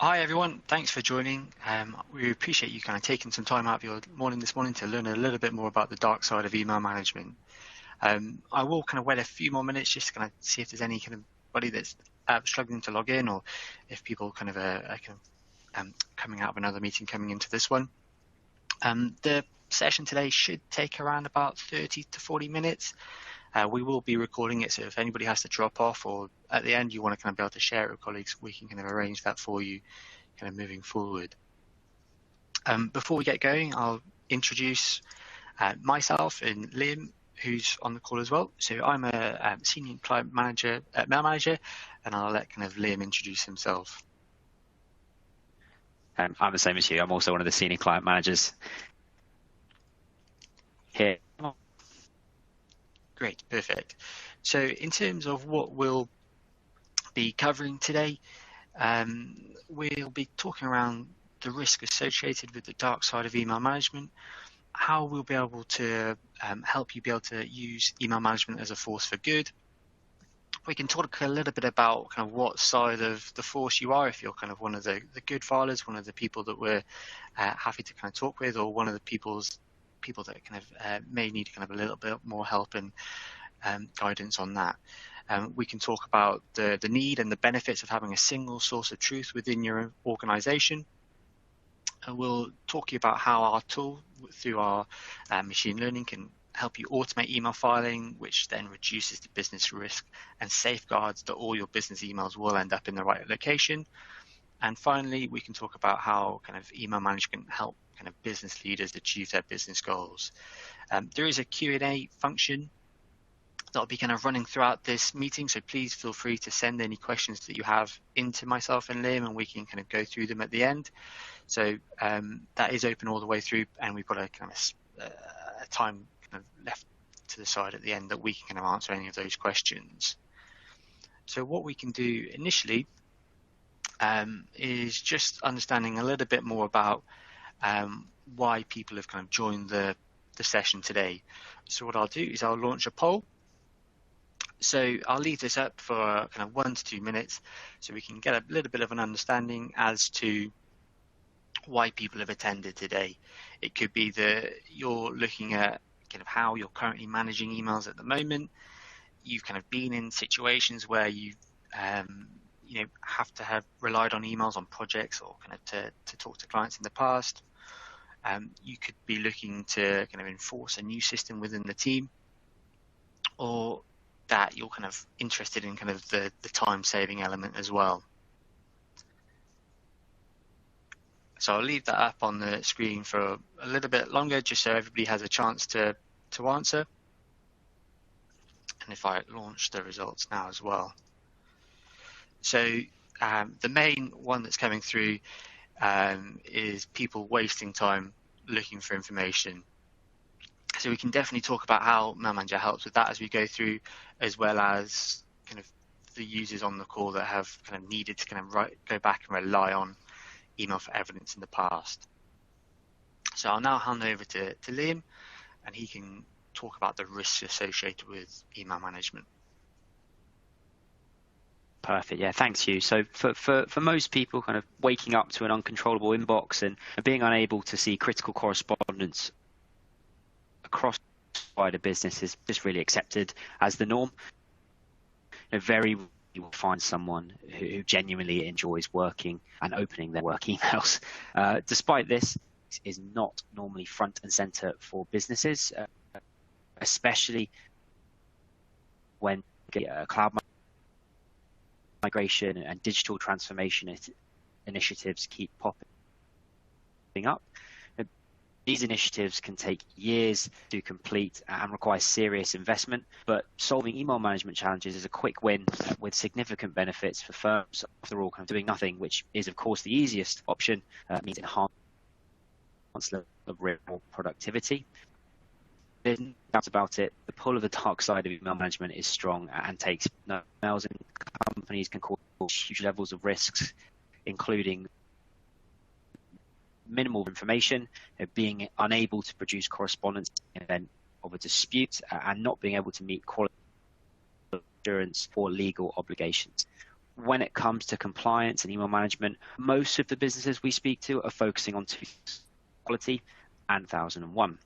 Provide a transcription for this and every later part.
Hi everyone, thanks for joining. We appreciate you kind of taking some time out of your morning this morning to learn a little bit more about the dark side of email management. I will kind of wait a few more minutes just to kind of see if there's any kind of buddy that's struggling to log in, or if people kind of are coming out of another meeting coming into this one. The session today should take around about 30 to 40 minutes. We will be recording it, so if anybody has to drop off or at the end you want to kind of be able to share it with colleagues, we can kind of arrange that for you kind of moving forward. Before we get going, I'll introduce myself and Liam, who's on the call as well. So I'm a senior client manager, mail manager, and I'll let kind of Liam introduce himself. I'm the same as you. I'm also one of the senior client managers here. Great, perfect. So in terms of what we'll be covering today, we'll be talking around the risk associated with the dark side of email management, how we'll be able to help you be able to use email management as a force for good. We can talk a little bit about kind of what side of the force you are, if you're kind of one of the good filers, one of the people that we're happy to kind of talk with, or one of the people that kind of may need kind of a little bit more help and guidance on that. We can talk about the need and the benefits of having a single source of truth within your organization. And we'll talk to you about how our tool, through our machine learning, can help you automate email filing, which then reduces the business risk and safeguards that all your business emails will end up in the right location. And finally, we can talk about how kind of email management can help kind of business leaders achieve their business goals. There is a Q&A function that'll be kind of running throughout this meeting, so please feel free to send any questions that you have into myself and Liam, and we can kind of go through them at the end. So that is open all the way through, and we've got a kind of a time kind of left to the side at the end that we can kind of answer any of those questions. So what we can do initially is just understanding a little bit more about why people have kind of joined the session today. So what I'll do is I'll launch a poll. So I'll leave this up for kind of 1 to 2 minutes so we can get a little bit of an understanding as to why people have attended today. It could be that you're looking at kind of how you're currently managing emails at the moment. You've kind of been in situations where you have to have relied on emails on projects or kind of to talk to clients in the past. You could be looking to kind of enforce a new system within the team, or that you're kind of interested in kind of the time-saving element as well. So I'll leave that up on the screen for a little bit longer, just so everybody has a chance to answer. And if I launch the results now as well. So the main one that's coming through is people wasting time looking for information. So we can definitely talk about how Mail Manager helps with that as we go through, as well as kind of the users on the call that have kind of needed to kind of go back and rely on email for evidence in the past. So I'll now hand over to Liam, and he can talk about the risks associated with email management. Perfect. Yeah, thanks, Hugh. So for most people, kind of waking up to an uncontrollable inbox and being unable to see critical correspondence across wider business is just really accepted as the norm. Very rarely you will find someone who genuinely enjoys working and opening their work emails. Despite this, is not normally front and center for businesses, especially when cloud migration and digital transformation initiatives keep popping up. These initiatives can take years to complete and require serious investment, but solving email management challenges is a quick win with significant benefits for firms. After all, kind of doing nothing, which is of course the easiest option, means enhanced level of real productivity. There's no doubt about it, the pull of the dark side of email management is strong and takes emails, and companies can cause huge levels of risks, including minimal information, being unable to produce correspondence in the event of a dispute, and not being able to meet quality assurance or legal obligations. when it comes to compliance and email management, most of the businesses we speak to are focusing on two: quality and 1001.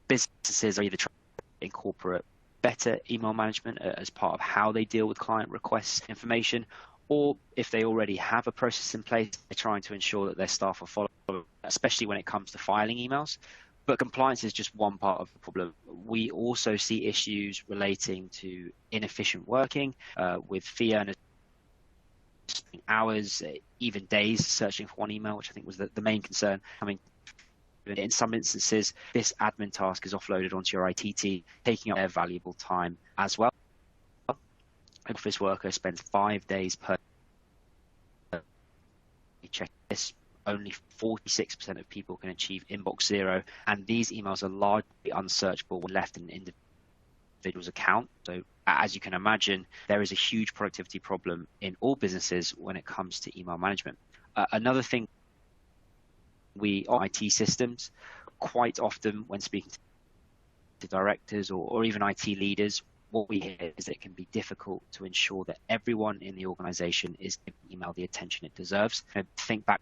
Businesses are either trying to incorporate better email management as part of how they deal with client requests information, or if they already have a process in place, they're trying to ensure that their staff are following, especially when it comes to filing emails. But compliance is just one part of the problem. We also see issues relating to inefficient working, with fee earners spending hours, even days searching for one email, which I think was the main concern. In some instances, this admin task is offloaded onto your IT team, taking up their valuable time as well. An office worker spends 5 days per check this. Only 46% of people can achieve inbox zero, and these emails are largely unsearchable when left in an individual's account. So as you can imagine, there is a huge productivity problem in all businesses when it comes to email management. Another thing, we on IT systems, quite often when speaking to directors or even IT leaders, what we hear is that it can be difficult to ensure that everyone in the organization is giving email the attention it deserves. Think back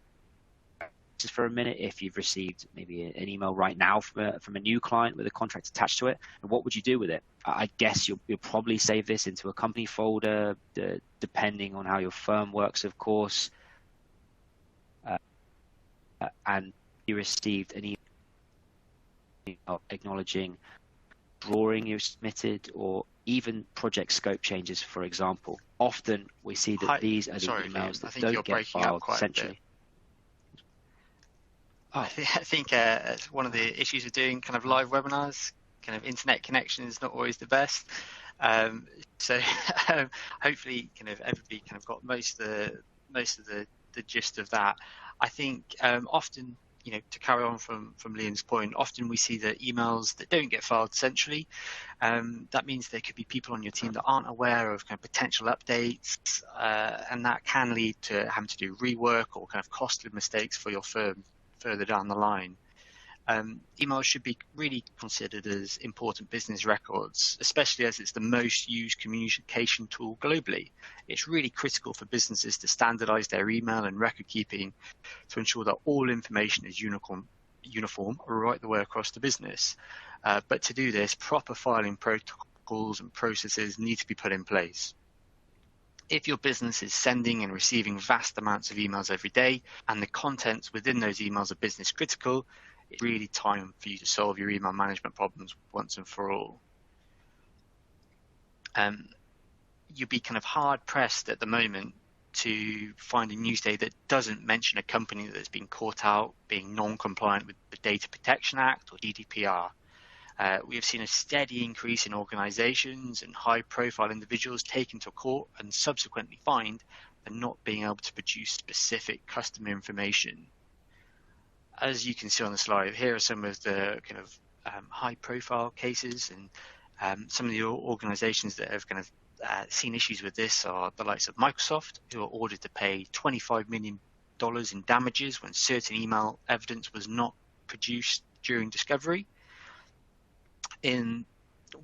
just for a minute, if you've received maybe an email right now from a new client with a contract attached to it, and what would you do with it? I guess you'll probably save this into a company folder, depending on how your firm works, of course. And you received an email acknowledging drawing you submitted, or even project scope changes, for example. Often we see that these are the emails that don't get filed essentially. I think one of the issues with doing kind of live webinars, kind of internet connection is not always the best. So hopefully kind of everybody kind of got most of the gist of that. I think often, you know, to carry on from Liam's point, often we see that emails that don't get filed centrally. That means there could be people on your team that aren't aware of kind of potential updates, and that can lead to having to do rework or kind of costly mistakes for your firm further down the line. Emails should be really considered as important business records, especially as it's the most used communication tool globally. It's really critical for businesses to standardize their email and record keeping to ensure that all information is uniform right the way across the business. But to do this, proper filing protocols and processes need to be put in place. If your business is sending and receiving vast amounts of emails every day, and the contents within those emails are business critical, it's really time for you to solve your email management problems once and for all. You'd be kind of hard pressed at the moment to find a news day that doesn't mention a company that's been caught out being non-compliant with the Data Protection Act or GDPR. We have seen a steady increase in organizations and high-profile individuals taken to court and subsequently fined for not being able to produce specific customer information. As you can see on the slide, here are some of the kind of high-profile cases, and some of the organizations that have kind of seen issues with this are the likes of Microsoft, who are ordered to pay $25 million in damages when certain email evidence was not produced during discovery. In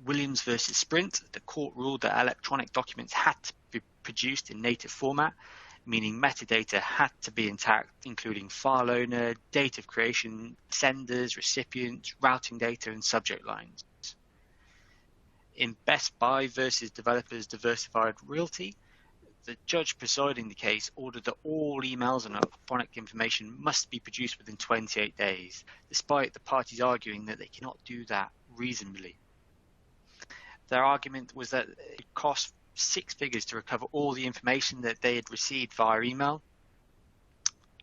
Williams versus Sprint, the court ruled that electronic documents had to be produced in native format, meaning metadata had to be intact, including file owner, date of creation, senders, recipients, routing data, and subject lines. In Best Buy versus Developers Diversified Realty, the judge presiding the case ordered that all emails and electronic information must be produced within 28 days, despite the parties arguing that they cannot do that reasonably. Their argument was that it cost 6 figures to recover all the information that they had received via email,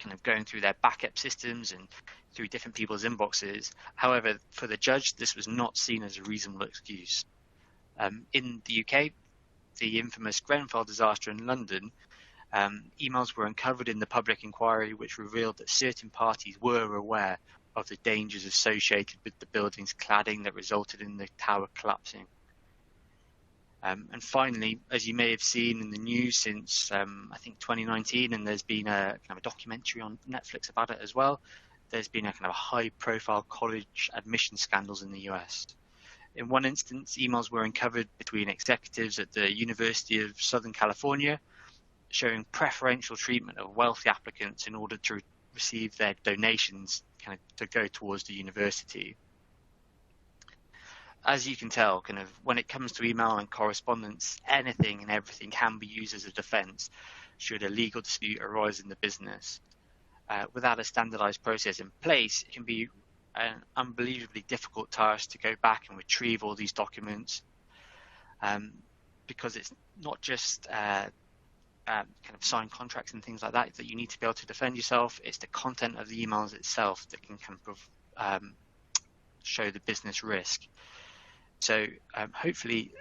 kind of going through their backup systems and through different people's inboxes. However, for the judge, this was not seen as a reasonable excuse. In the UK, the infamous Grenfell disaster in London, emails were uncovered in the public inquiry, which revealed that certain parties were aware of the dangers associated with the building's cladding that resulted in the tower collapsing. And finally, as you may have seen in the news since I think 2019, and there's been a kind of a documentary on Netflix about it as well, there's been a kind of high-profile college admission scandals in the US. In one instance, emails were uncovered between executives at the University of Southern California, showing preferential treatment of wealthy applicants in order to receive their donations kind of to go towards the university. As you can tell, kind of when it comes to email and correspondence, anything and everything can be used as a defense should a legal dispute arise in the business. Without a standardized process in place, it can be an unbelievably difficult task to go back and retrieve all these documents, because it's not just kind of signed contracts and things like that that you need to be able to defend yourself. It's the content of the emails itself that can kind of show the business risk. So hopefully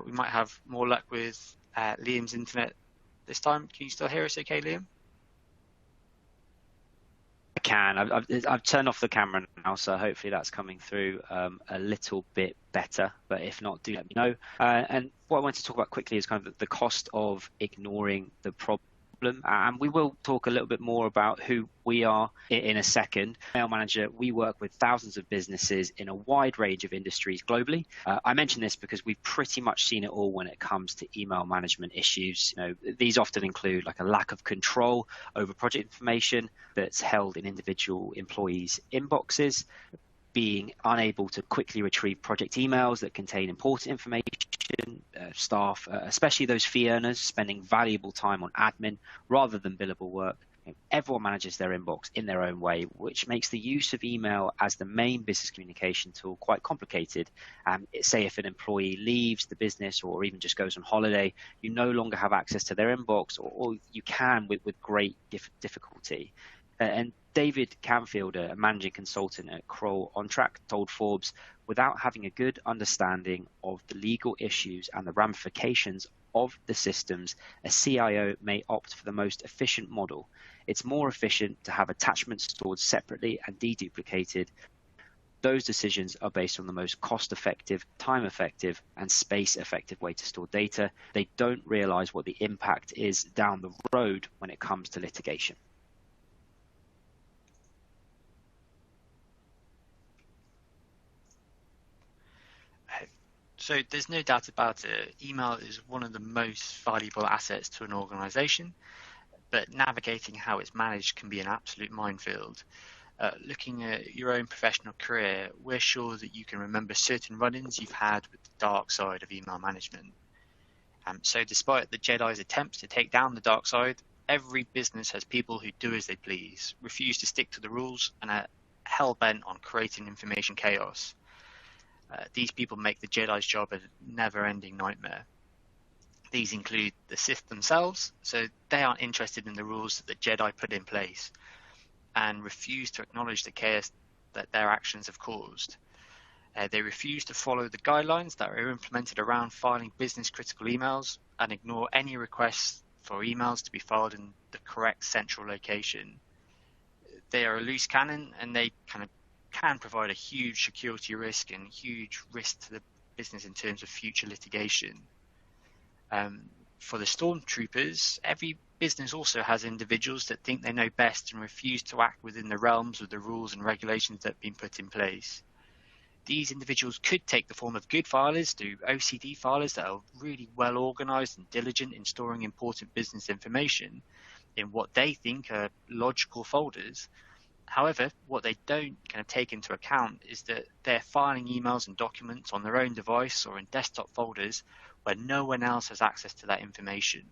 we might have more luck with Liam's internet this time. Can you still hear us okay, Liam? I can. I've turned off the camera now, so hopefully that's coming through a little bit better. But if not, do let me know. And what I want to talk about quickly is kind of the cost of ignoring the problem. And we will talk a little bit more about who we are in a second. Email Manager, we work with thousands of businesses in a wide range of industries globally. I mention this because we've pretty much seen it all when it comes to email management issues. These often include like a lack of control over project information that's held in individual employees' inboxes, being unable to quickly retrieve project emails that contain important information, staff, especially those fee earners, spending valuable time on admin rather than billable work. Everyone manages their inbox in their own way, which makes the use of email as the main business communication tool quite complicated. Say if an employee leaves the business or even just goes on holiday, you no longer have access to their inbox, or you can with great difficulty. And David Canfield, a managing consultant at Kroll OnTrack, told Forbes, without having a good understanding of the legal issues and the ramifications of the systems, a CIO may opt for the most efficient model. It's more efficient to have attachments stored separately and deduplicated. Those decisions are based on the most cost-effective, time-effective, and space-effective way to store data. They don't realize what the impact is down the road when it comes to litigation. So there's no doubt about it. Email is one of the most valuable assets to an organization, but navigating how it's managed can be an absolute minefield. Looking at your own professional career, we're sure that you can remember certain run-ins you've had with the dark side of email management. So despite the Jedi's attempts to take down the dark side, every business has people who do as they please, refuse to stick to the rules, and are hell-bent on creating information chaos. These people make the Jedi's job a never-ending nightmare. These include the Sith themselves, so they aren't interested in the rules that the Jedi put in place and refuse to acknowledge the chaos that their actions have caused. They refuse to follow the guidelines that are implemented around filing business-critical emails and ignore any requests for emails to be filed in the correct central location. They are a loose cannon, and they can provide a huge security risk and huge risk to the business in terms of future litigation. For the stormtroopers, every business also has individuals that think they know best and refuse to act within the realms of the rules and regulations that have been put in place. These individuals could take the form of good filers through OCD filers that are really well organized and diligent in storing important business information in what they think are logical folders. However, what they don't take into account is that they're filing emails and documents on their own device or in desktop folders where no one else has access to that information.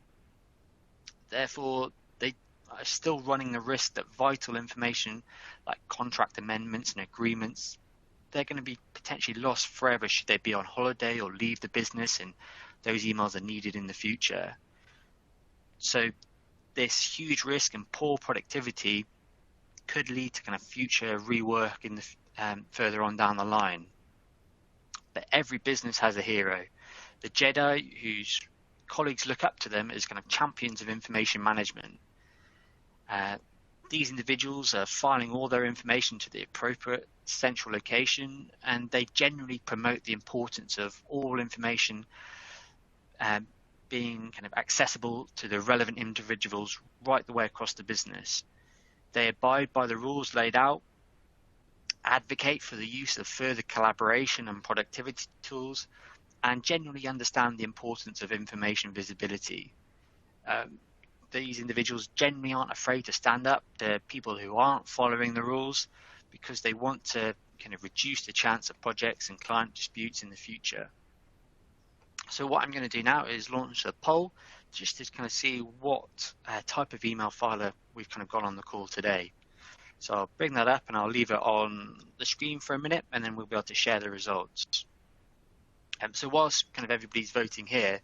Therefore, they are still running the risk that vital information like contract amendments and agreements, they're going to be potentially lost forever should they be on holiday or leave the business and those emails are needed in the future. So this huge risk and poor productivity could lead to future rework in the further on down the line. But every business has a hero. The Jedi, whose colleagues look up to them as champions of information management. These individuals are filing all their information to the appropriate central location, and they generally promote the importance of all information being accessible to the relevant individuals right the way across the business. They abide by the rules laid out. advocate for the use of further collaboration and productivity tools, and genuinely understand the importance of information visibility. These individuals generally aren't afraid to stand up to people who aren't following the rules, because they want to kind of reduce the chance of projects and client disputes in the future. So what I'm going to do now is launch a poll just to kind of see what type of email filer we've kind of got on the call today. So I'll bring that up and I'll leave it on the screen for a minute, and then we'll be able to share the results. So whilst kind of everybody's voting here,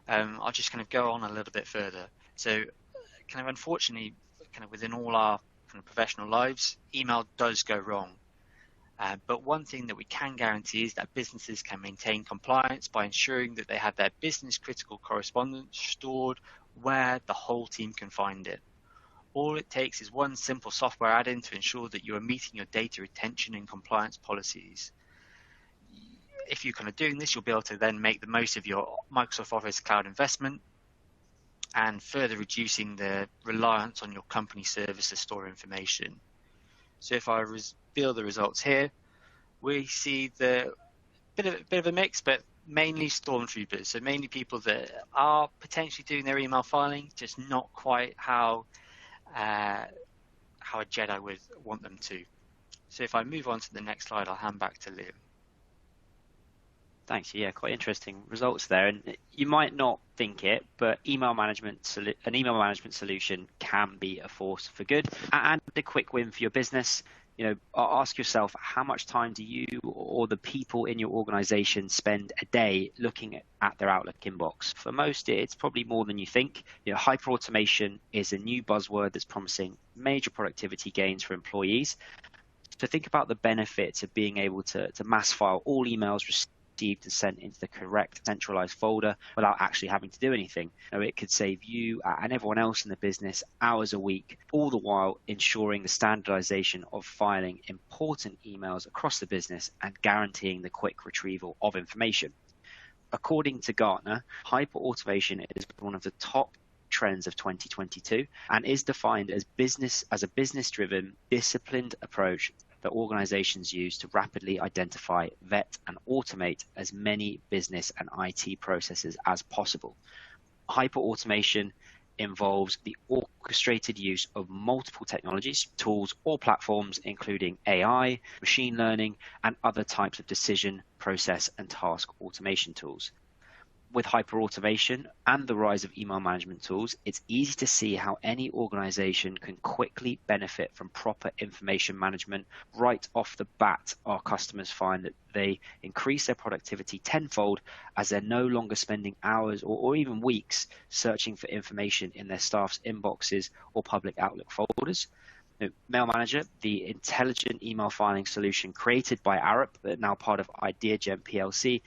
I'll just kind of go on a little bit further. So kind of unfortunately, kind of within all our kind of professional lives, email does go wrong. But one thing that we can guarantee is that businesses can maintain compliance by ensuring that they have their business critical correspondence stored where the whole team can find it. All it takes is one simple software add-in to ensure that you are meeting your data retention and compliance policies. If you're kind of doing this, you'll be able to then make the most of your Microsoft Office cloud investment and further reducing the reliance on your company servers to store information. So if I reveal the results here, we see the bit of a mix, but mainly stormtroopers. So mainly people that are potentially doing their email filing, just not quite how a Jedi would want them to. So if I move on to the next slide, I'll hand back to Liam. Thanks. Yeah, quite interesting results there. And you might not think it, but an email management solution can be a force for good and a quick win for your business. You know, ask yourself, how much time do you or the people in your organization spend a day looking at their Outlook inbox? For most, it's probably more than you think. You know, hyperautomation is a new buzzword that's promising major productivity gains for employees. So think about the benefits of being able to mass file all emails received and sent into the correct centralized folder without actually having to do anything. You know, it could save you and everyone else in the business hours a week, all the while ensuring the standardization of filing important emails across the business and guaranteeing the quick retrieval of information. According to Gartner, hyperautomation is one of the top trends of 2022 and is defined as a business-driven, disciplined approach that organizations use to rapidly identify, vet, and automate as many business and IT processes as possible. Hyperautomation involves the orchestrated use of multiple technologies, tools, or platforms, including AI, machine learning, and other types of decision, process, and task automation tools. With hyperautomation and the rise of email management tools, it's easy to see how any organization can quickly benefit from proper information management. Right off the bat, our customers find that they increase their productivity tenfold as they're no longer spending hours or even weeks searching for information in their staff's inboxes or public Outlook folders. Mail Manager, the intelligent email filing solution created by Arup, now part of IdeaGen PLC,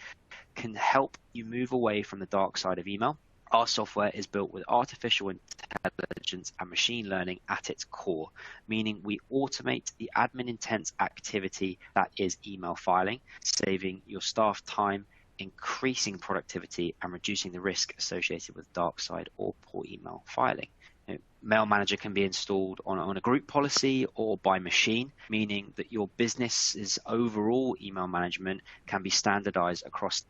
can help you move away from the dark side of email. Our software is built with artificial intelligence and machine learning at its core, meaning we automate the admin-intense activity that is email filing, saving your staff time, increasing productivity, and reducing the risk associated with dark side or poor email filing. Mail Manager can be installed on a group policy or by machine, meaning that your business's overall email management can be standardized across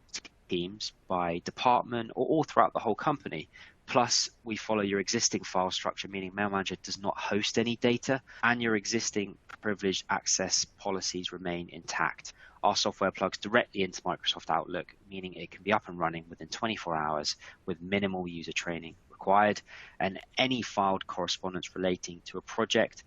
teams by department or throughout the whole company. Plus, we follow your existing file structure, meaning Mail Manager does not host any data and your existing privileged access policies remain intact. Our software plugs directly into Microsoft Outlook, meaning it can be up and running within 24 hours with minimal user training required, and any filed correspondence relating to a project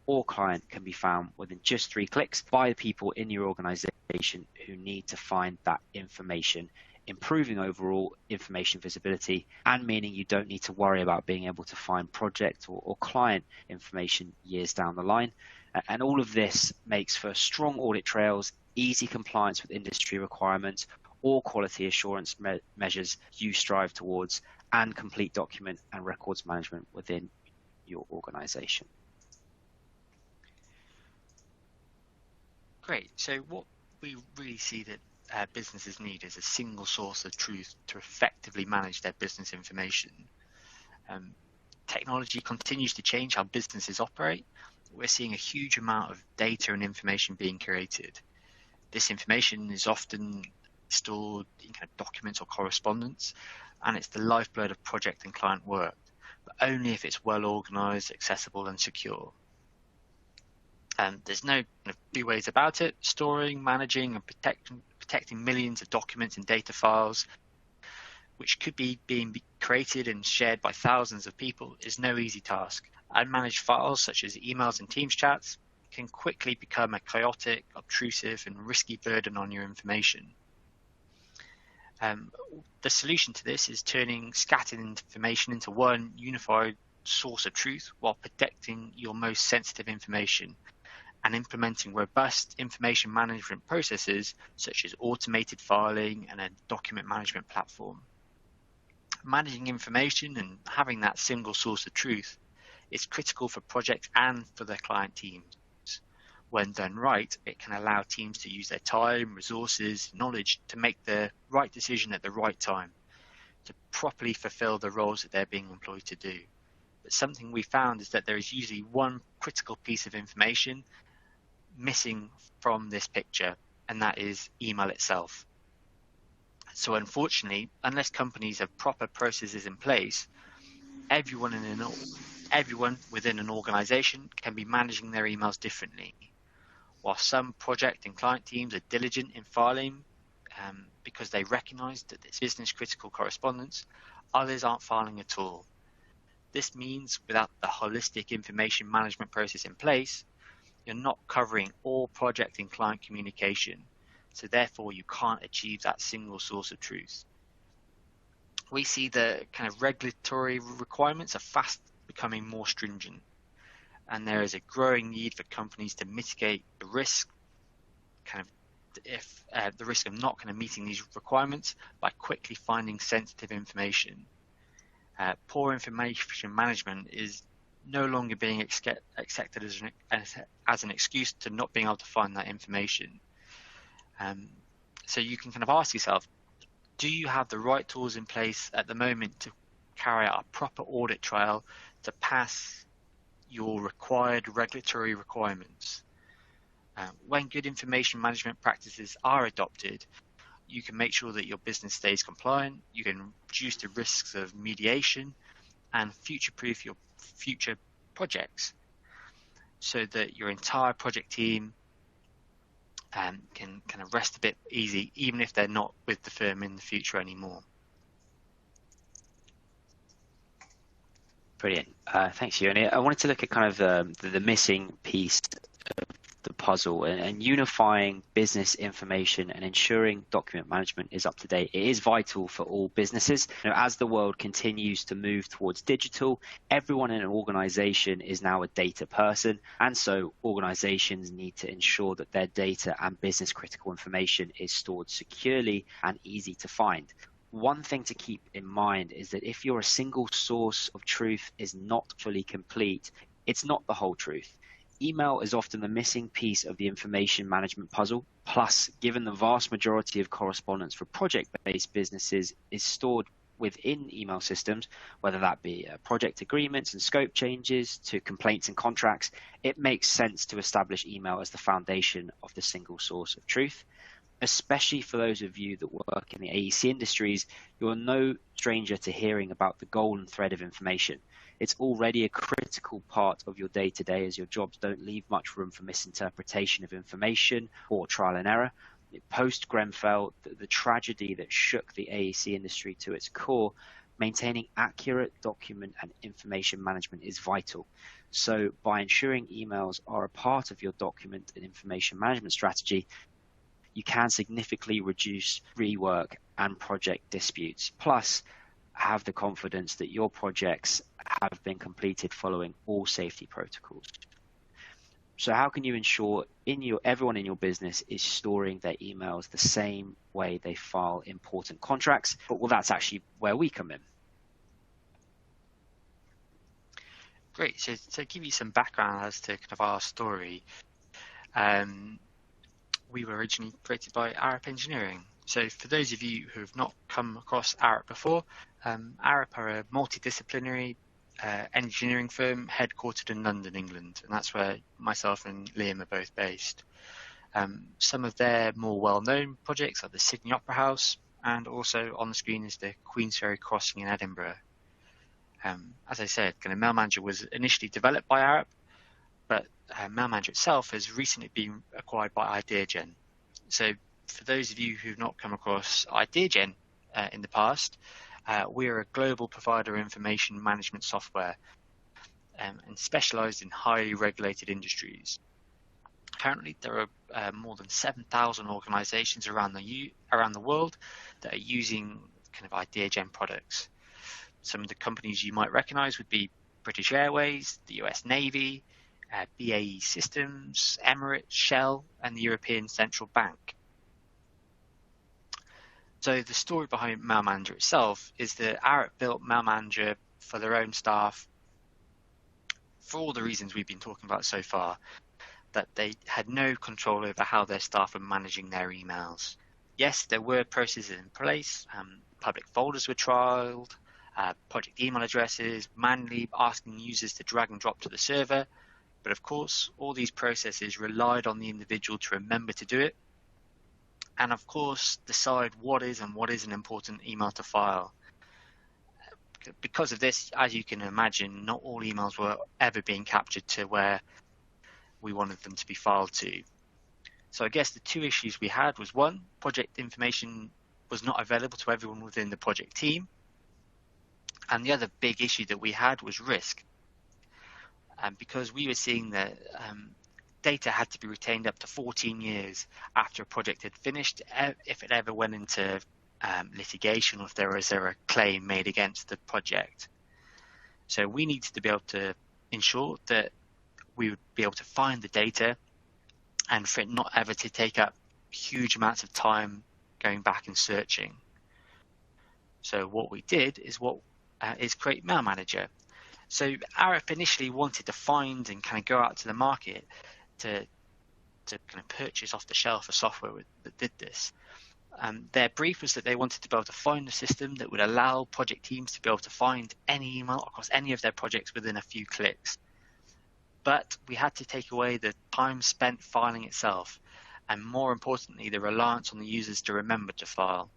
or client can be found within just 3 clicks by the people in your organization who need to find that information, improving overall information visibility and meaning you don't need to worry about being able to find project or client information years down the line. And all of this makes for strong audit trails, easy compliance with industry requirements or quality assurance measures you strive towards, and complete document and records management within your organization. Great. So what we really see that businesses need is a single source of truth to effectively manage their business information. Technology continues to change how businesses operate, we're seeing a huge amount of data and information being created. This information is often stored in kind of documents or correspondence, and it's the lifeblood of project and client work, but only if it's well organized, accessible, and secure. There's no kind of two ways about it. Storing, managing, and protecting millions of documents and data files, which could be being created and shared by thousands of people, is no easy task. Unmanaged files such as emails and Teams chats can quickly become a chaotic, obtrusive, and risky burden on your information. The solution to this is turning scattered information into one unified source of truth while protecting your most sensitive information, and implementing robust information management processes such as automated filing and a document management platform. Managing information and having that single source of truth is critical for projects and for their client teams. When done right, it can allow teams to use their time, resources, knowledge to make the right decision at the right time, to properly fulfill the roles that they're being employed to do. But something we found is that there is usually one critical piece of information missing from this picture, and that is email itself. So unfortunately, unless companies have proper processes in place, everyone within an organization can be managing their emails differently. While some project and client teams are diligent in filing because they recognize that it's business critical correspondence, others aren't filing at all. This means without the holistic information management process in place, you're not covering all project and client communication, so therefore you can't achieve that single source of truth. We see the kind of regulatory requirements are fast becoming more stringent, and there is a growing need for companies to mitigate the risk, the risk of not kind of meeting these requirements by quickly finding sensitive information. Poor information management is no longer being accepted as an excuse to not being able to find that information. So you can kind of ask yourself, do you have the right tools in place at the moment to carry out a proper audit trail to pass your required regulatory requirements? When good information management practices are adopted, you can make sure that your business stays compliant, you can reduce the risks of mediation, and future-proof your future projects so that your entire project team can kind of rest a bit easy, even if they're not with the firm in the future anymore. Brilliant. Thanks, Yoni. I wanted to look at kind of the missing piece of the puzzle and unifying business information and ensuring document management is up to date. It is vital for all businesses. As the world continues to move towards digital, everyone in an organization is now a data person, and so organizations need to ensure that their data and business critical information is stored securely and easy to find. One thing to keep in mind is that if your single source of truth is not fully complete, it's not the whole truth. Email is often the missing piece of the information management puzzle. Plus, given the vast majority of correspondence for project-based businesses is stored within email systems, whether that be project agreements and scope changes to complaints and contracts, it makes sense to establish email as the foundation of the single source of truth. Especially for those of you that work in the AEC industries, you're no stranger to hearing about the golden thread of information. It's already a critical part of your day-to-day, as your jobs don't leave much room for misinterpretation of information or trial and error. Post-Grenfell, the tragedy that shook the AEC industry to its core, maintaining accurate document and information management is vital. So by ensuring emails are a part of your document and information management strategy, you can significantly reduce rework and project disputes, plus have the confidence that your projects have been completed following all safety protocols. So how can you ensure everyone in your business is storing their emails the same way they file important contracts? Well, that's actually where we come in. Great. So to give you some background as to kind of our story, we were originally created by Arup Engineering. So for those of you who have not come across Arup before, Arup are a multidisciplinary engineering firm headquartered in London, England, and that's where myself and Liam are both based. Some of their more well-known projects are the Sydney Opera House, and also on the screen is the Queensferry Crossing in Edinburgh. As I said, Mail Manager was initially developed by Arup, but Mail Manager itself has recently been acquired by IdeaGen. So for those of you who've not come across IdeaGen in the past, we are a global provider of information management software and specialized in highly regulated industries. Currently, there are more than 7,000 organizations around the world that are using IdeaGen products. Some of the companies you might recognize would be British Airways, the US Navy, BAE Systems, Emirates, Shell, and the European Central Bank. So the story behind Mail Manager itself is that Arup built Mail Manager for their own staff for all the reasons we've been talking about so far, that they had no control over how their staff were managing their emails. Yes, there were processes in place, public folders were trialed, project email addresses, manually asking users to drag and drop to the server, but of course, all these processes relied on the individual to remember to do it, and of course, decide what is and what isn't important email to file. Because of this, as you can imagine, not all emails were ever being captured to where we wanted them to be filed to. So I guess the two issues we had was, one, project information was not available to everyone within the project team, and the other big issue that we had was risk. Because we were seeing that data had to be retained up to 14 years after a project had finished, if it ever went into litigation, or if there was a claim made against the project. So we needed to be able to ensure that we would be able to find the data, and for it not ever to take up huge amounts of time going back and searching. So what we did is create Mail Manager. So Arup initially wanted to find and go out to the market to purchase off the shelf a software that did this. Their brief was that they wanted to be able to find a system that would allow project teams to be able to find any email across any of their projects within a few clicks. But we had to take away the time spent filing itself, and more importantly, the reliance on the users to remember to file.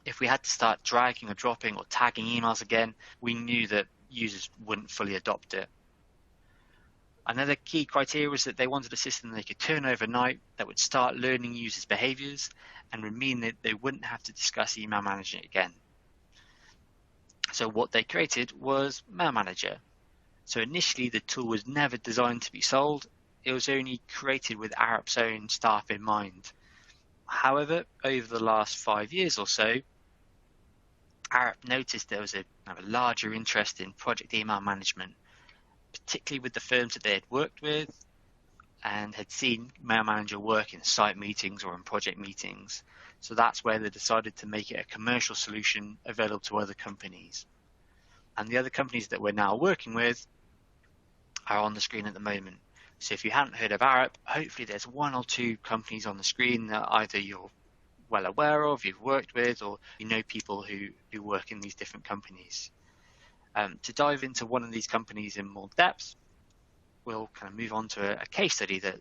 If we had to start dragging or dropping or tagging emails again, we knew that users wouldn't fully adopt it. Another key criteria was that they wanted a system they could turn overnight that would start learning users' behaviors and would mean that they wouldn't have to discuss email management again. So what they created was Mail Manager. So initially, the tool was never designed to be sold. It was only created with Arup's own staff in mind. However, over the last 5 years or so, Arup noticed there was a larger interest in project email management, particularly with the firms that they had worked with and had seen Mail Manager work in site meetings or in project meetings. So that's where they decided to make it a commercial solution available to other companies. And the other companies that we're now working with are on the screen at the moment. So if you hadn't heard of Arup, hopefully there's one or two companies on the screen that either you're well aware of, you've worked with, or you know people who work in these different companies. To dive into one of these companies in more depth, we'll move on to a case study that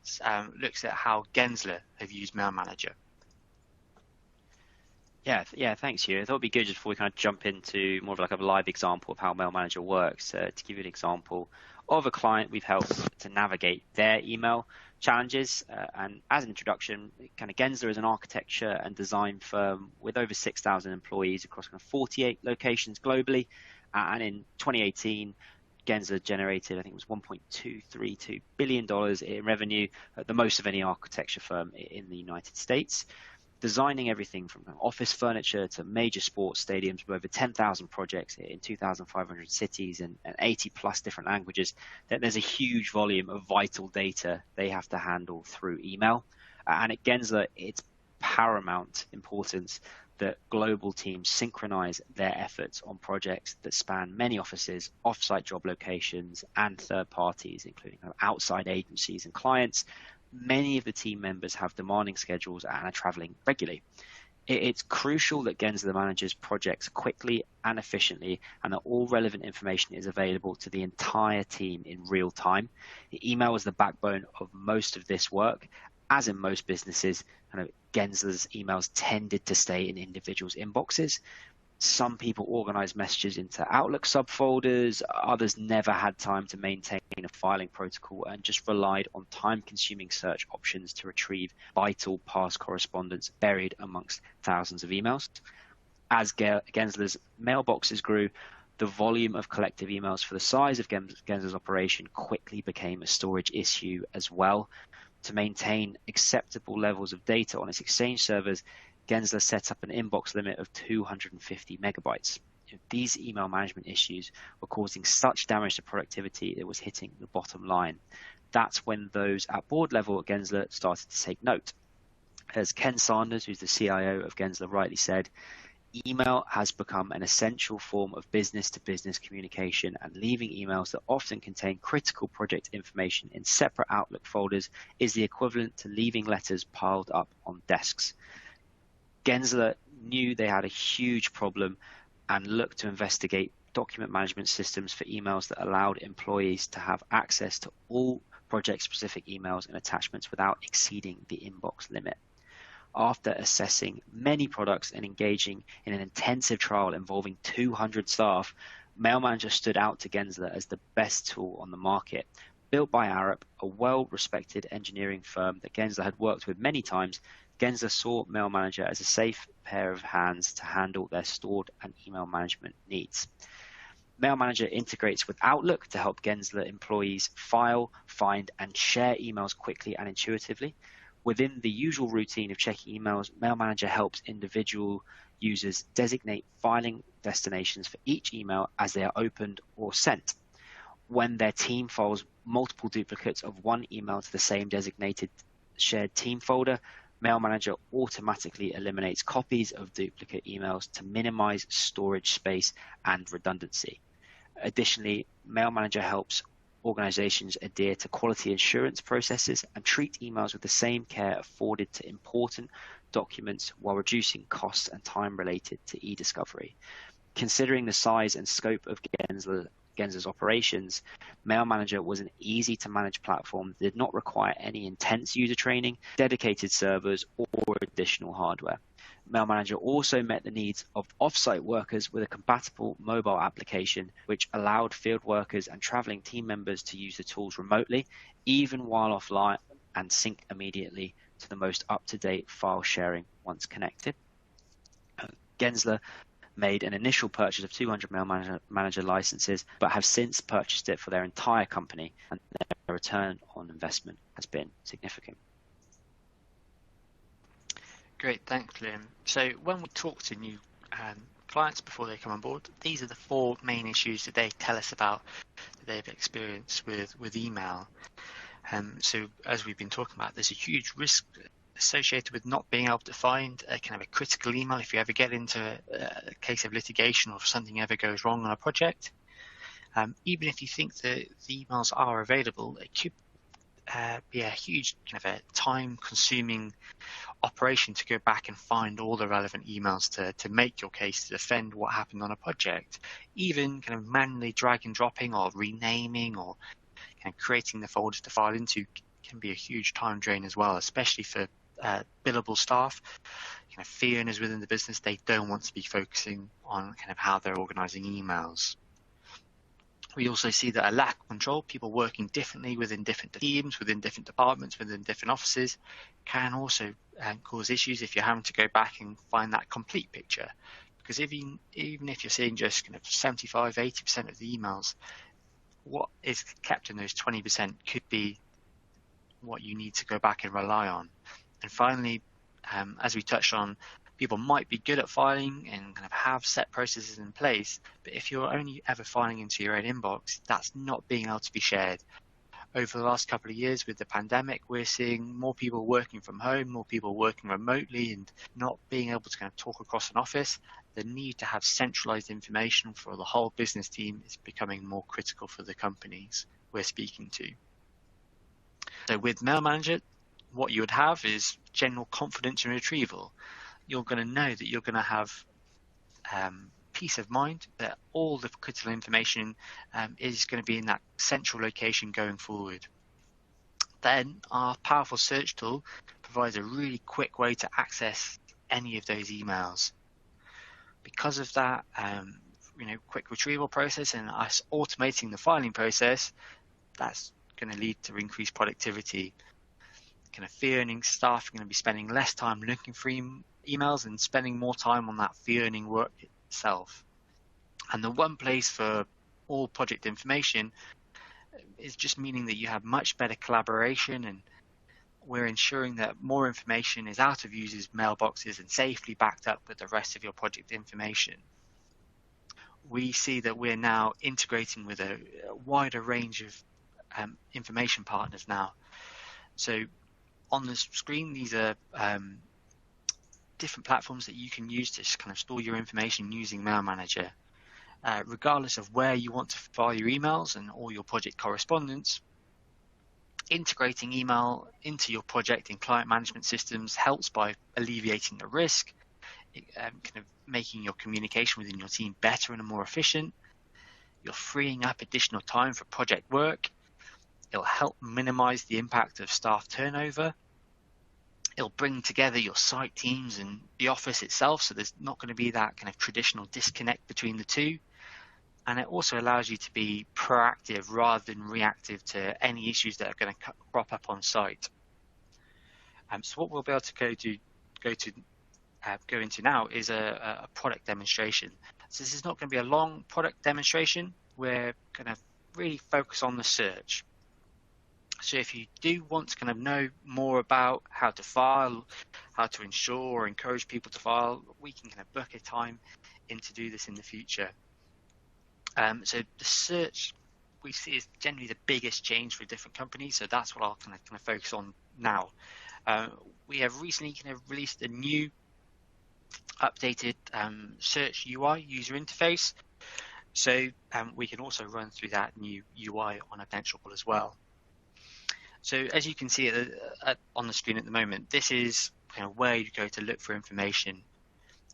looks at how Gensler have used Mail Manager. Yeah, thanks, Hugh. I thought it'd be good just before we jump into more of a live example of how Mail Manager works, to give you an example of a client we've helped to navigate their email challenges. And as an introduction, Gensler is an architecture and design firm with over 6,000 employees across 48 locations globally. And in 2018, Gensler generated, I think it was $1.232 billion in revenue, the most of any architecture firm in the United States, designing everything from office furniture to major sports stadiums with over 10,000 projects in 2,500 cities and 80 plus different languages. There's a huge volume of vital data they have to handle through email. And at Gensler, it's paramount importance that global teams synchronize their efforts on projects that span many offices, off-site job locations, and third parties, including outside agencies and clients. Many of the team members have demanding schedules and are traveling regularly. It's crucial that Gensler manages projects quickly and efficiently, and that all relevant information is available to the entire team in real time. The email is the backbone of most of this work. As in most businesses, Gensler's emails tended to stay in individuals' inboxes. Some people organized messages into Outlook subfolders. Others never had time to maintain a filing protocol and just relied on time-consuming search options to retrieve vital past correspondence buried amongst thousands of emails. As Gensler's mailboxes grew, the volume of collective emails for the size of Gensler's operation quickly became a storage issue as well. To maintain acceptable levels of data on its Exchange servers, Gensler set up an inbox limit of 250 megabytes. These email management issues were causing such damage to productivity it was hitting the bottom line. That's when those at board level at Gensler started to take note. As Ken Sanders, who's the CIO of Gensler, rightly said, email has become an essential form of business-to-business communication, and leaving emails that often contain critical project information in separate Outlook folders is the equivalent to leaving letters piled up on desks. Gensler knew they had a huge problem and looked to investigate document management systems for emails that allowed employees to have access to all project-specific emails and attachments without exceeding the inbox limit. After assessing many products and engaging in an intensive trial involving 200 staff, Mail Manager stood out to Gensler as the best tool on the market. Built by Arup, a well-respected engineering firm that Gensler had worked with many times, Gensler saw Mail Manager as a safe pair of hands to handle their stored and email management needs. Mail Manager integrates with Outlook to help Gensler employees file, find, and share emails quickly and intuitively. Within the usual routine of checking emails, Mail Manager helps individual users designate filing destinations for each email as they are opened or sent. When their team files multiple duplicates of one email to the same designated shared team folder, Mail Manager automatically eliminates copies of duplicate emails to minimize storage space and redundancy. Additionally, Mail Manager helps organizations adhere to quality assurance processes and treat emails with the same care afforded to important documents while reducing costs and time related to e-discovery. Considering the size and scope of Gensler's operations, Mail Manager was an easy-to-manage platform that did not require any intense user training, dedicated servers, or additional hardware. Mail Manager also met the needs of off-site workers with a compatible mobile application, which allowed field workers and traveling team members to use the tools remotely, even while offline, and sync immediately to the most up-to-date file sharing once connected. Gensler made an initial purchase of 200 Mail Manager licenses, but have since purchased it for their entire company, and their return on investment has been significant. Great, thanks, Liam. So when we talk to new clients before they come on board, these are the four main issues that they tell us about that they've experienced with email. So as we've been talking about, there's a huge risk associated with not being able to find a kind of a critical email if you ever get into a case of litigation or if something ever goes wrong on a project. Even if you think that the emails are available, it could be a huge kind of a time-consuming operation to go back and find all the relevant emails to make your case to defend what happened on a project. Even kind of manually drag and dropping or renaming or kind of creating the folders to file into can be a huge time drain as well, especially for billable staff. Kind of fee earners within the business, they don't want to be focusing on kind of how they're organizing emails. We also see that a lack of control, people working differently within different teams, within different departments, within different offices, can also cause issues if you're having to go back and find that complete picture. Because even if you're seeing just kind of 75, 80% of the emails, what is kept in those 20% could be what you need to go back and rely on. And finally, as we touched on, people might be good at filing and kind of have set processes in place, but if you're only ever filing into your own inbox, that's not being able to be shared. Over the last couple of years with the pandemic, we're seeing more people working from home, more people working remotely and not being able to kind of talk across an office. The need to have centralized information for the whole business team is becoming more critical for the companies we're speaking to. So with Mail Manager, what you would have is general confidence in retrieval. you're going to know that you're going to have peace of mind that all the critical information is going to be in that central location going forward. Then our powerful search tool provides a really quick way to access any of those emails. Because of that, quick retrieval process and us automating the filing process, that's going to lead to increased productivity. Kind of fee-earning staff are going to be spending less time looking for emails and spending more time on that fee-earning work itself. And the one place for all project information is just meaning that you have much better collaboration, and we're ensuring that more information is out of users' mailboxes and safely backed up with the rest of your project information. We see that we're now integrating with a wider range of information partners now. So on the screen, these are different platforms that you can use to kind of store your information using Mail Manager. Regardless of where you want to file your emails and all your project correspondence, integrating email into your project in client management systems helps by alleviating the risk, kind of making your communication within your team better and more efficient. You're freeing up additional time for project work. It'll help minimize the impact of staff turnover. It'll bring together your site teams and the office itself, so there's not going to be that kind of traditional disconnect between the two. And it also allows you to be proactive rather than reactive to any issues that are going to crop up on site. So what we'll be able to go into now is a product demonstration. So this is not going to be a long product demonstration. We're going to really focus on the search. So if you do want to kind of know more about how to file, how to ensure or encourage people to file, we can kind of book a time in to do this in the future. So the search we see is generally the biggest change for different companies, so that's what I'll kind of focus on now. We have recently kind of released a new updated search UI user interface, so we can also run through that new UI on Eventual as well. So as you can see on the screen at the moment, this is kind of where you go to look for information.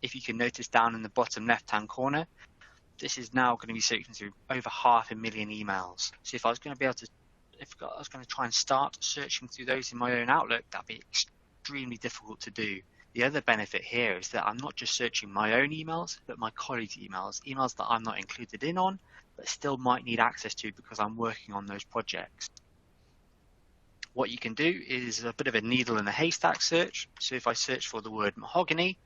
If you can notice down in the bottom left-hand corner, this is now going to be searching through over 500,000 emails. So if I was going to try and start searching through those in my own Outlook, that'd be extremely difficult to do. The other benefit here is that I'm not just searching my own emails, but my colleagues' emails that I'm not included in on, but still might need access to because I'm working on those projects. What you can do is a bit of a needle in a haystack search. So if I search for the word mahogany,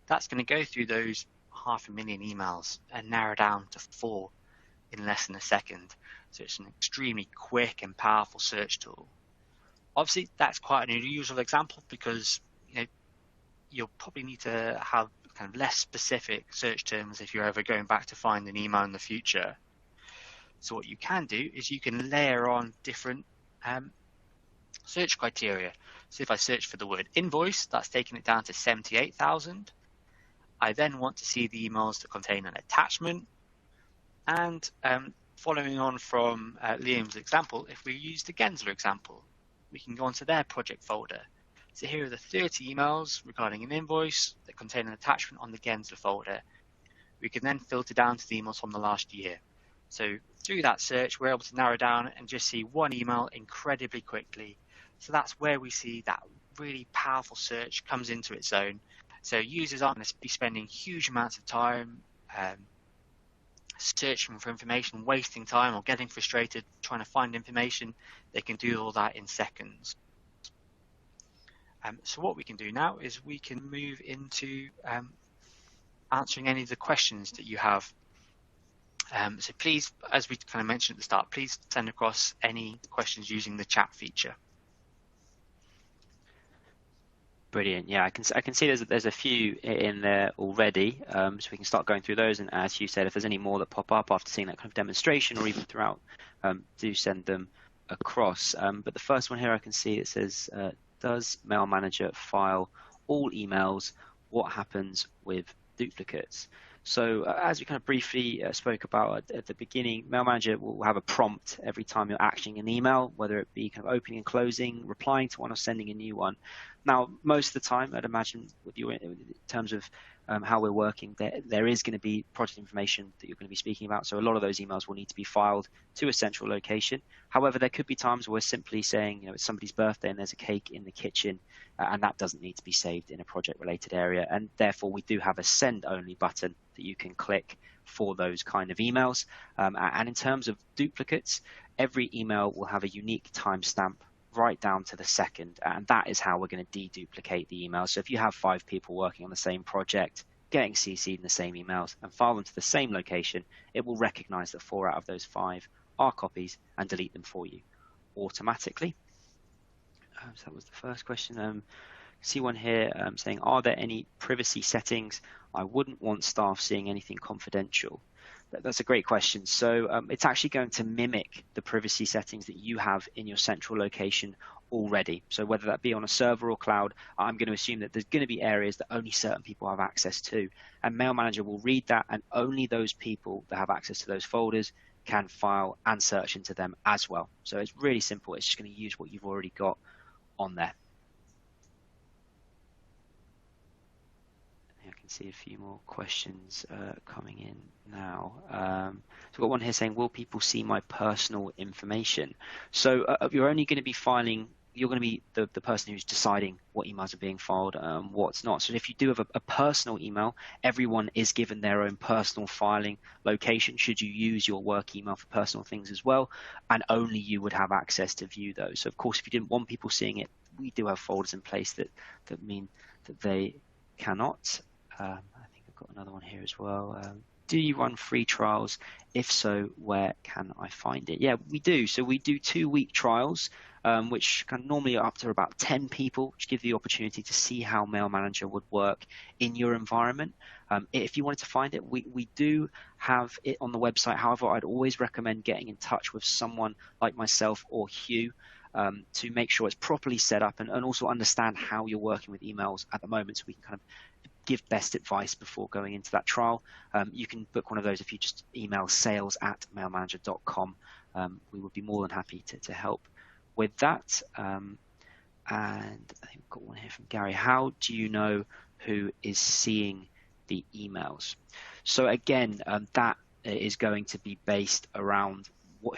that's going to go through those 500,000 emails and narrow down to 4 in less than a second. So it's an extremely quick and powerful search tool. Obviously, that's quite an unusual example because you'll probably need to have kind of less specific search terms if you're ever going back to find an email in the future. So what you can do is you can layer on different search criteria. So if I search for the word invoice, that's taking it down to 78,000. I then want to see the emails that contain an attachment. And following on from Liam's example, if we use the Gensler example, we can go onto their project folder. So here are the 30 emails regarding an invoice that contain an attachment on the Gensler folder. We can then filter down to the emails from the last year. So through that search, we're able to narrow down and just see one email incredibly quickly. So that's where we see that really powerful search comes into its own. So users aren't going to be spending huge amounts of time searching for information, wasting time or getting frustrated trying to find information. They can do all that in seconds. So what we can do now is we can move into answering any of the questions that you have. So please, as we kind of mentioned at the start, please send across any questions using the chat feature. Brilliant. Yeah, I can see there's a few in there already, so we can start going through those. And as you said, if there's any more that pop up after seeing that kind of demonstration or even throughout, do send them across. But the first one here I can see it says, does Mail Manager file all emails? What happens with duplicates. So as we kind of briefly spoke about at the beginning, Mail Manager will have a prompt every time you're actioning an email, whether it be kind of opening and closing, replying to one, or sending a new one. Now, most of the time, I'd imagine with you in terms of how we're working, there is going to be project information that you're going to be speaking about. So a lot of those emails will need to be filed to a central location. However, there could be times where we're simply saying, it's somebody's birthday and there's a cake in the kitchen, and that doesn't need to be saved in a project-related area. And therefore, we do have a send-only button that you can click for those kind of emails. And in terms of duplicates, every email will have a unique timestamp right down to the second, and that is how we're going to deduplicate the emails. So if you have 5 people working on the same project, getting CC'd in the same emails and file them to the same location, it will recognize that 4 out of those 5 are copies and delete them for you automatically. So that was the first question. See one here saying, are there any privacy settings? I wouldn't want staff seeing anything confidential. That's a great question. So it's actually going to mimic the privacy settings that you have in your central location already. So whether that be on a server or cloud, I'm going to assume that there's going to be areas that only certain people have access to. And Mail Manager will read that, and only those people that have access to those folders can file and search into them as well. So it's really simple. It's just going to use what you've already got on there. I can see a few more questions coming in now. So we've got one here saying, will people see my personal information? So you're only going to be filing, you're going to be the person who's deciding what emails are being filed and what's not. So if you do have a personal email, everyone is given their own personal filing location should you use your work email for personal things as well, and only you would have access to view those. So of course, if you didn't want people seeing it, we do have folders in place that mean that they cannot. I think I've got another one here as well. Do you run free trials? If so, where can I find it? Yeah, we do. So we do 2-week trials, which can normally are up to about 10 people, which give you the opportunity to see how Mail Manager would work in your environment. If you wanted to find it, we do have it on the website. However, I'd always recommend getting in touch with someone like myself or Hugh to make sure it's properly set up and also understand how you're working with emails at the moment, so we can kind of give best advice before going into that trial. You can book one of those if you just email sales@mailmanager.com. We would be more than happy to help with that. And I think we've got one here from Gary. How do you know who is seeing the emails? So again, that is going to be based around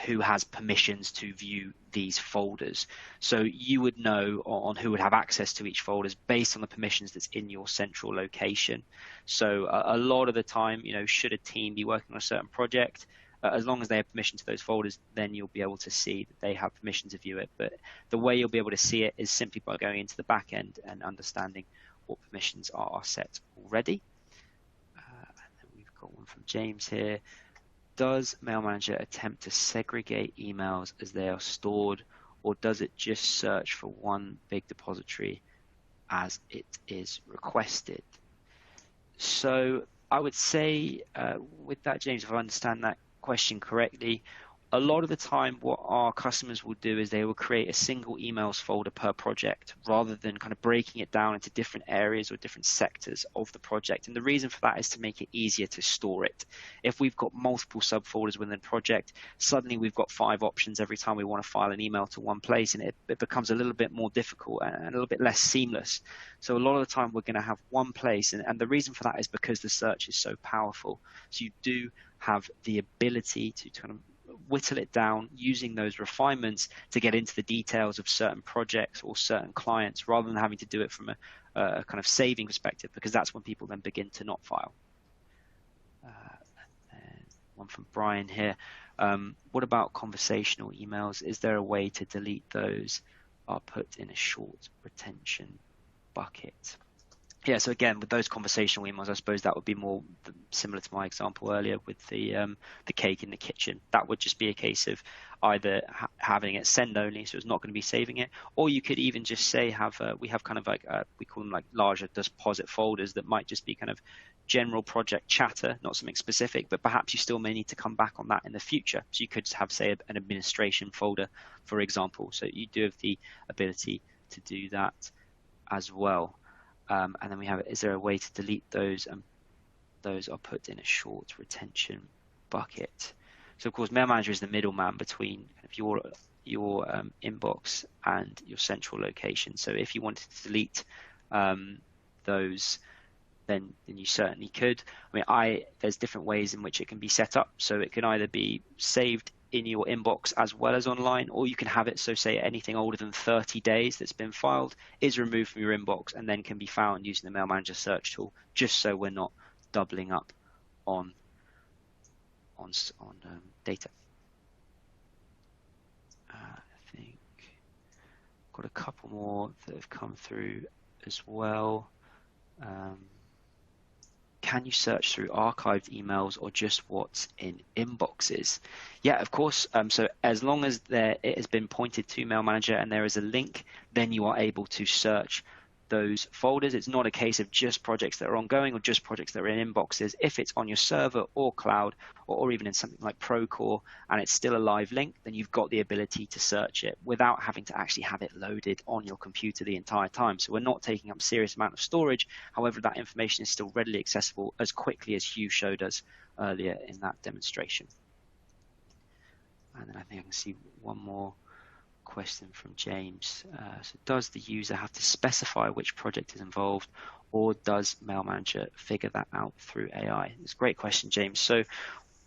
who has permissions to view these folders. So you would know on who would have access to each folders based on the permissions that's in your central location. So a lot of the time, should a team be working on a certain project, as long as they have permission to those folders, then you'll be able to see that they have permission to view it. But the way you'll be able to see it is simply by going into the back end and understanding what permissions are set already. And then we've got one from James here. Does Mail Manager attempt to segregate emails as they are stored, or does it just search for one big depository as it is requested? So I would say with that, James, if I understand that question correctly, a lot of the time what our customers will do is they will create a single emails folder per project rather than kind of breaking it down into different areas or different sectors of the project. And the reason for that is to make it easier to store it. If we've got multiple subfolders within a project, suddenly we've got 5 options every time we want to file an email to one place, and it becomes a little bit more difficult and a little bit less seamless. So a lot of the time we're going to have one place, and the reason for that is because the search is so powerful. So you do have the ability to kind of whittle it down using those refinements to get into the details of certain projects or certain clients, rather than having to do it from a kind of saving perspective, because that's when people then begin to not file. And one from Brian here. What about conversational emails? Is there a way to delete those? Are put in a short retention bucket? Yeah, so again, with those conversational emails, I suppose that would be more similar to my example earlier with the cake in the kitchen. That would just be a case of either having it send only, so it's not going to be saving it, or you could even just say we have kind of like we call them like larger deposit folders that might just be kind of general project chatter, not something specific, but perhaps you still may need to come back on that in the future. So you could have, say, an administration folder, for example. So you do have the ability to do that as well. And then we have, is there a way to delete those and those are put in a short retention bucket. So of course, Mail Manager is the middleman between kind of your inbox and your central location. So if you wanted to delete those, then you certainly could. I mean, there's different ways in which it can be set up. So it can either be saved in your inbox as well as online, or you can have it so say anything older than 30 days that's been filed is removed from your inbox and then can be found using the Mail Manager search tool, just so we're not doubling up on data. I think got a couple more that have come through as well. Can you search through archived emails or just what's in inboxes? Yeah, of course. So as long as it has been pointed to Mail Manager and there is a link, then you are able to search those folders. It's not a case of just projects that are ongoing or just projects that are in inboxes. If it's on your server or cloud or even in something like Procore and it's still a live link, then you've got the ability to search it without having to actually have it loaded on your computer the entire time. So we're not taking up a serious amount of storage. However, that information is still readily accessible as quickly as Hugh showed us earlier in that demonstration. And then I think I can see one more question from James. So does the user have to specify which project is involved, or does Mail Manager figure that out through AI? It's a great question, James. So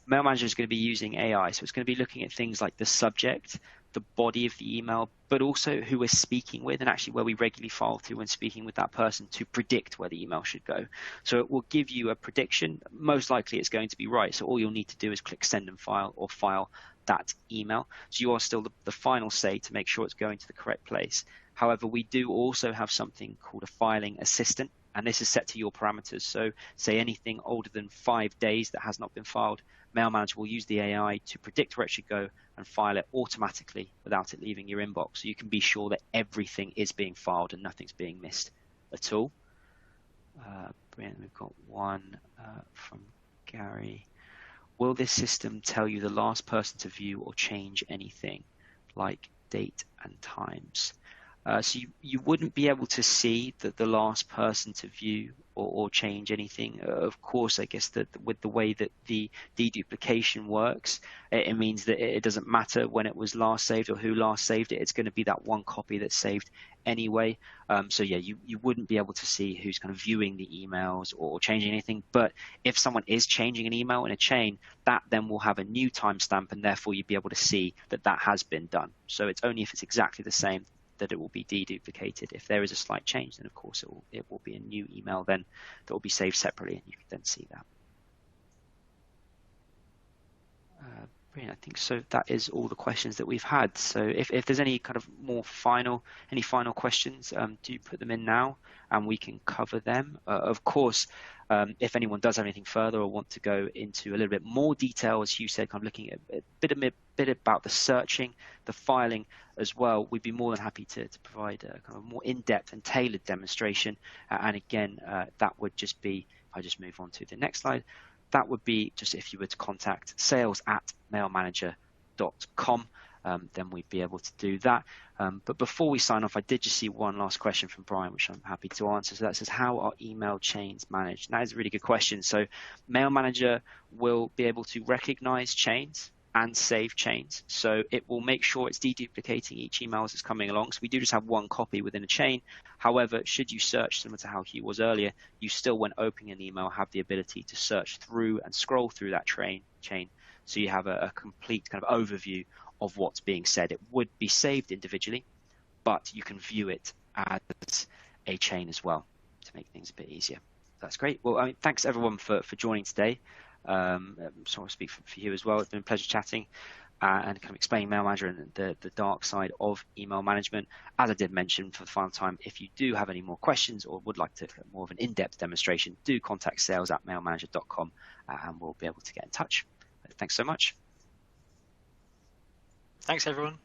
Mail Manager is going to be using AI. So it's going to be looking at things like the subject, the body of the email, but also who we're speaking with and actually where we regularly file to when speaking with that person to predict where the email should go. So it will give you a prediction. Most likely it's going to be right. So all you'll need to do is click send and file or file that email. So you are still the final say to make sure it's going to the correct place. However, we do also have something called a filing assistant, and this is set to your parameters. So say anything older than 5 days that has not been filed, Mail Manager will use the AI to predict where it should go and file it automatically without it leaving your inbox. So you can be sure that everything is being filed and nothing's being missed at all. Brilliant. We've got one from Gary. Will this system tell you the last person to view or change anything, like date and times? So you wouldn't be able to see the last person to view or change anything. Of course, I guess that with the way that the deduplication works, it means that it doesn't matter when it was last saved or who last saved it. It's going to be that one copy that's saved anyway. So yeah, you wouldn't be able to see who's kind of viewing the emails or changing anything. But if someone is changing an email in a chain, that then will have a new timestamp, and therefore you'd be able to see that that has been done. So it's only if it's exactly the same that it will be deduplicated. If there is a slight change, then of course it will be a new email then that will be saved separately, and you can then see that. Brilliant. I think so. That is all the questions that we've had. So if there's any kind of any final questions, do put them in now, and we can cover them. Of course, if anyone does have anything further or want to go into a little bit more detail, as Hugh said, kind of looking at a bit about the searching, the filing as well, we'd be more than happy to provide a kind of more in-depth and tailored demonstration. And again, that would just be, if I just move on to the next slide, that would be just if you were to contact sales@mailmanager.com, then we'd be able to do that. But before we sign off, I did just see one last question from Brian, which I'm happy to answer. So that says, how are email chains managed? And that is a really good question. So Mail Manager will be able to recognize chains and save chains. So it will make sure it's deduplicating each email as it's coming along. So we do just have one copy within a chain. However, should you search, similar to how Hugh was earlier, you still, when opening an email, have the ability to search through and scroll through that chain. So you have a complete kind of overview of what's being said. It would be saved individually, but you can view it as a chain as well to make things a bit easier. That's great. Well, I mean, thanks everyone for joining today. So I'll speak for you as well. It's been a pleasure chatting and kind of explaining Mail Manager and the dark side of email management. As I did mention for the final time, if you do have any more questions or would like to more of an in-depth demonstration, do contact sales@mailmanager.com and we'll be able to get in touch. Thanks so much. Thanks, everyone.